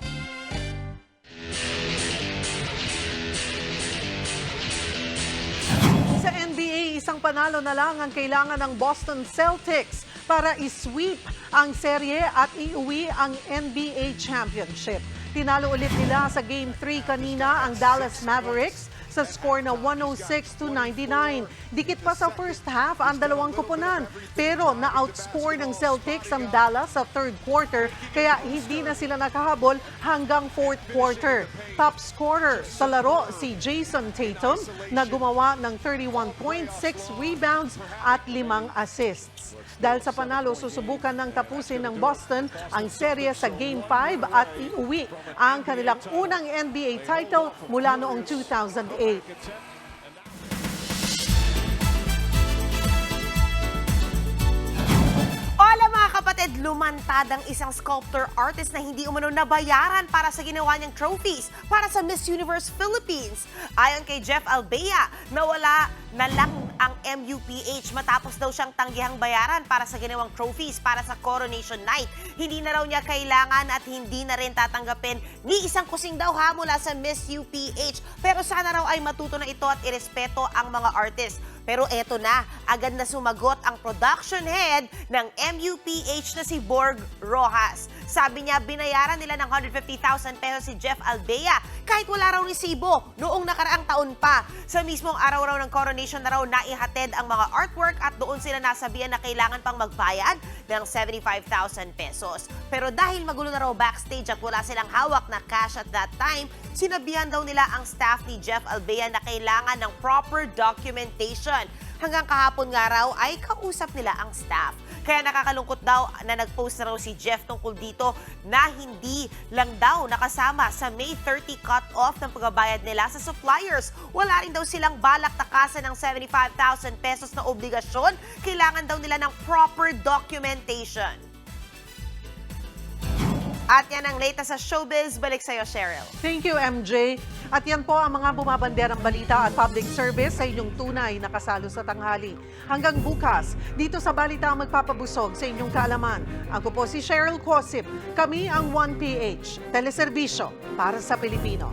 Isang panalo na lang ang kailangan ng Boston Celtics para i-sweep ang serye at iuwi ang NBA Championship. Tinalo ulit nila sa Game 3 kanina ang Dallas Mavericks sa score na 106-99. Dikit pa sa first half ang dalawang koponan, pero na-outscore ng Celtics ang Dallas sa third quarter, kaya hindi na sila nakahabol hanggang fourth quarter. Top scorer sa laro si Jason Tatum na gumawa ng 31.6 rebounds at 5 assists. Dahil sa panalo, susubukan ng tapusin ng Boston ang serye sa Game 5 at iuwi ang kanilang unang NBA title mula noong 2008. Hola mga kapatid, lumantad ang isang sculptor artist na hindi umano nabayaran para sa ginawa niyang trophies para sa Miss Universe Philippines. Ayon kay Jeff Albea, nawala na lang ang MUPH matapos daw siyang tanggihang bayaran para sa ginawang trophies para sa Coronation Night. Hindi na raw niya kailangan at hindi na rin tatanggapin ni isang kusing daw ha mula sa Miss UPH. Pero sana raw ay matuto na ito at irespeto ang mga artist. Pero eto na, agad na sumagot ang production head ng MUPH na si Borg Rojas. Sabi niya, binayaran nila ng 150,000 pesos si Jeff Albea kahit wala raw resibo noong nakaraang taon pa. Sa mismong araw raw ng coronation na raw naihatid ang mga artwork at doon sila nasabihan na kailangan pang magbayad ng 75,000 pesos. Pero dahil magulo na raw backstage at wala silang hawak na cash at that time, sinabihan daw nila ang staff ni Jeff Albea na kailangan ng proper documentation. Hanggang kahapon nga raw ay kausap nila ang staff. Kaya nakakalungkot daw na nag-post na raw si Jeff tungkol dito na hindi lang daw nakasama sa May 30 cut-off ng pagbabayad nila sa suppliers. Wala rin daw silang balak takasan ng 75,000 pesos na obligasyon. Kailangan daw nila ng proper documentation. At yan ang latest sa showbiz. Balik sa'yo, Cheryl. Thank you, MJ. At yan po ang mga bumabanderang balita at public service sa inyong tunay na kasalo sa tanghali. Hanggang bukas, dito sa Balita magpapabusog sa inyong kaalaman. Ako po si Cheryl Cosip. Kami ang 1PH, teleserbisyo para sa Pilipino.